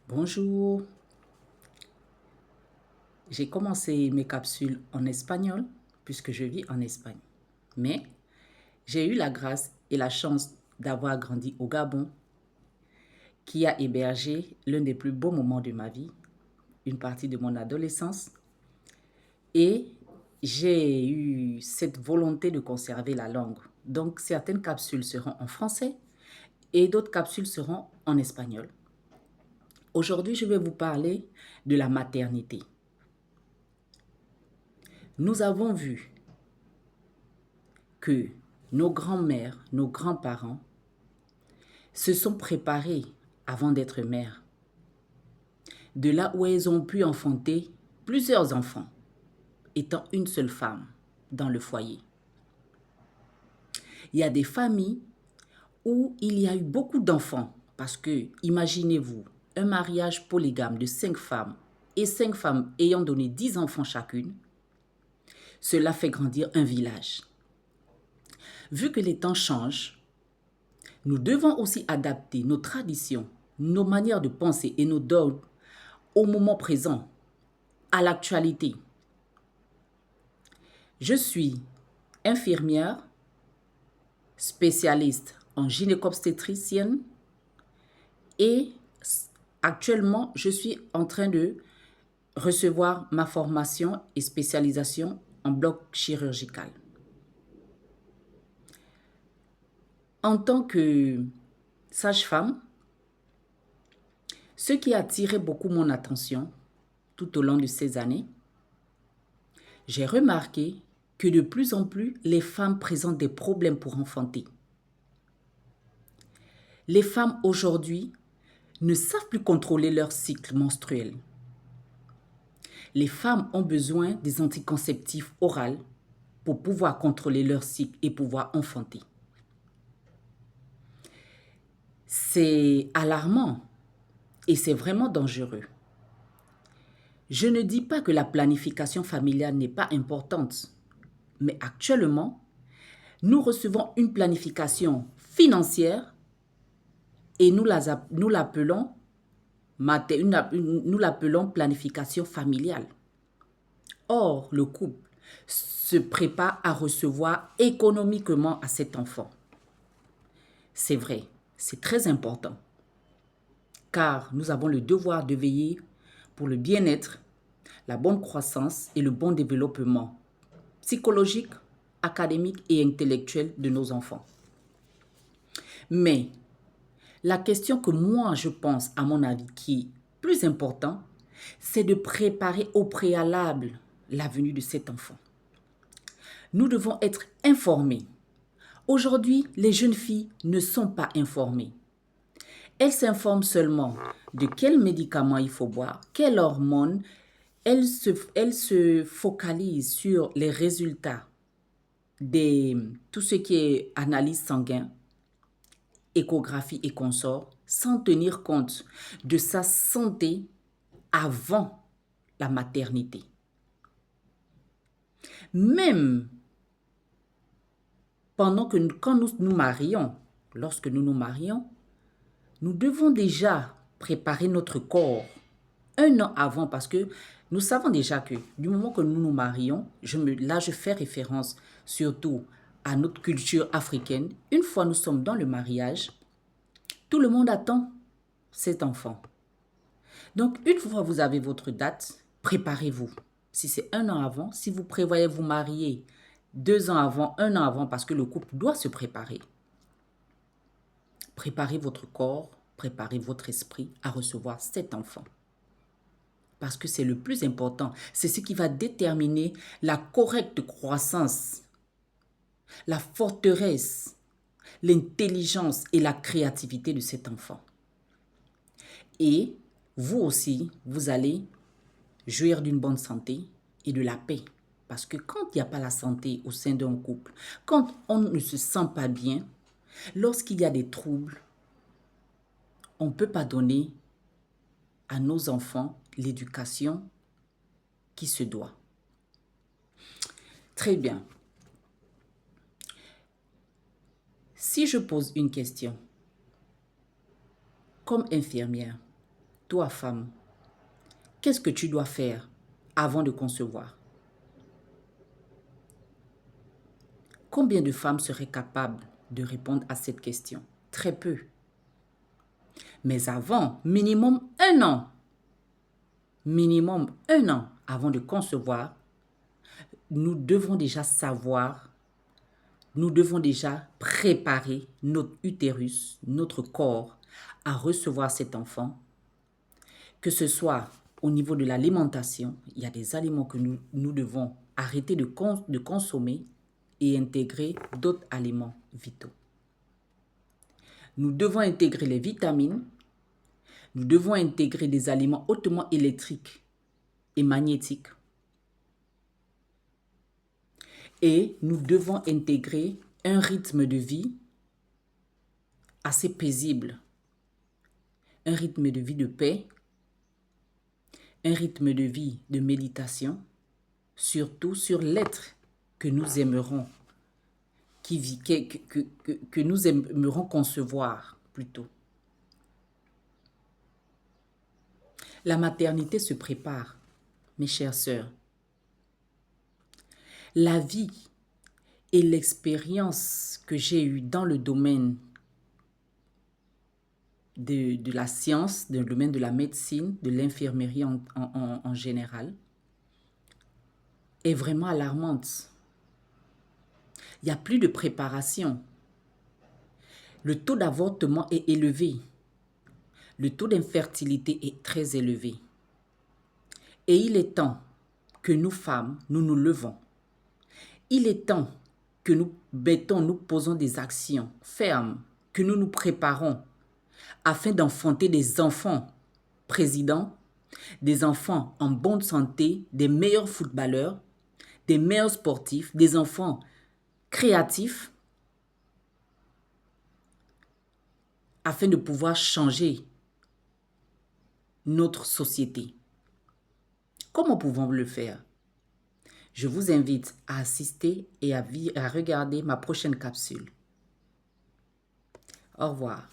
Bonjour, j'ai commencé mes capsules en espagnol puisque je vis en Espagne. Mais j'ai eu la grâce et la chance d'avoir grandi au Gabon qui a hébergé l'un des plus beaux moments de ma vie, une partie de mon adolescence. Et j'ai eu cette volonté de conserver la langue. Donc certaines capsules seront en français et d'autres capsules seront en espagnol. Aujourd'hui, je vais vous parler de la maternité. Nous avons vu que nos grands-mères, nos grands-parents se sont préparés avant d'être mères. De là où elles ont pu enfanter plusieurs enfants, étant une seule femme dans le foyer. Il y a des familles où il y a eu beaucoup d'enfants parce que, imaginez-vous, un mariage polygame de 5 femmes et 5 femmes ayant donné 10 enfants chacune, cela fait grandir un village. Vu que les temps changent, nous devons aussi adapter nos traditions, nos manières de penser et nos dogmes au moment présent, à l'actualité. Je suis infirmière, spécialiste en gynéco-obstétricienne et actuellement, je suis en train de recevoir ma formation et spécialisation en bloc chirurgical. En tant que sage-femme, ce qui a attiré beaucoup mon attention tout au long de ces années, j'ai remarqué que de plus en plus, les femmes présentent des problèmes pour enfanter. Les femmes aujourd'hui ne savent plus contrôler leur cycle menstruel. Les femmes ont besoin des anticonceptifs oraux pour pouvoir contrôler leur cycle et pouvoir enfanter. C'est alarmant et c'est vraiment dangereux. Je ne dis pas que la planification familiale n'est pas importante, mais actuellement, nous recevons une planification financière et nous l'appelons planification familiale. Or, le couple se prépare à recevoir économiquement à cet enfant. C'est vrai, c'est très important, car nous avons le devoir de veiller pour le bien-être, la bonne croissance et le bon développement psychologique, académique et intellectuel de nos enfants. Mais la question que moi je pense, à mon avis, qui est plus important, c'est de préparer au préalable la venue de cet enfant. Nous devons être informés. Aujourd'hui, les jeunes filles ne sont pas informées. Elles s'informent seulement de quels médicaments il faut boire, quelles hormones. Elles se focalisent sur les résultats de tout ce qui est analyse sanguine, échographie et consorts, sans tenir compte de sa santé avant la maternité. Même quand nous nous marions, lorsque nous nous marions, nous devons déjà préparer notre corps un an avant parce que nous savons déjà que du moment que nous nous marions, là je fais référence surtout à notre culture africaine. Une fois nous sommes dans le mariage, tout le monde attend cet enfant. Donc une fois vous avez votre date, préparez-vous. Si c'est un an avant, si vous prévoyez vous marier 2 ans avant, un an avant, parce que le couple doit se préparer. Préparez votre corps, préparez votre esprit à recevoir cet enfant. Parce que c'est le plus important. C'est ce qui va déterminer la correcte croissance, la forteresse, l'intelligence et la créativité de cet enfant. Et vous aussi, vous allez jouir d'une bonne santé et de la paix. Parce que quand il n'y a pas la santé au sein d'un couple, quand on ne se sent pas bien, lorsqu'il y a des troubles, on ne peut pas donner à nos enfants l'éducation qui se doit. Très bien. Si je pose une question, comme infirmière, toi femme, qu'est-ce que tu dois faire avant de concevoir? Combien de femmes seraient capables de répondre à cette question? Très peu. Mais avant, minimum un an avant de concevoir, nous devons déjà savoir, nous devons déjà préparer notre utérus, notre corps à recevoir cet enfant, que ce soit au niveau de l'alimentation, il y a des aliments que nous devons arrêter de consommer et intégrer d'autres aliments vitaux. Nous devons intégrer les vitamines, nous devons intégrer des aliments hautement électriques et magnétiques. Et nous devons intégrer un rythme de vie assez paisible, un rythme de vie de paix, un rythme de vie de méditation, surtout sur l'être que nous aimerons, que nous aimerons concevoir plutôt. La maternité se prépare, mes chères sœurs. La vie et l'expérience que j'ai eue dans le domaine de la science, dans le domaine de la médecine, de l'infirmerie en général, est vraiment alarmante. Il n'y a plus de préparation. Le taux d'avortement est élevé. Le taux d'infertilité est très élevé. Et il est temps que nous femmes, nous nous levons. Il est temps que nous posons des actions fermes, que nous nous préparons afin d'enfanter des enfants présidents, des enfants en bonne santé, des meilleurs footballeurs, des meilleurs sportifs, des enfants créatifs, afin de pouvoir changer notre société. Comment pouvons-nous le faire? Je vous invite à assister et à regarder ma prochaine capsule. Au revoir.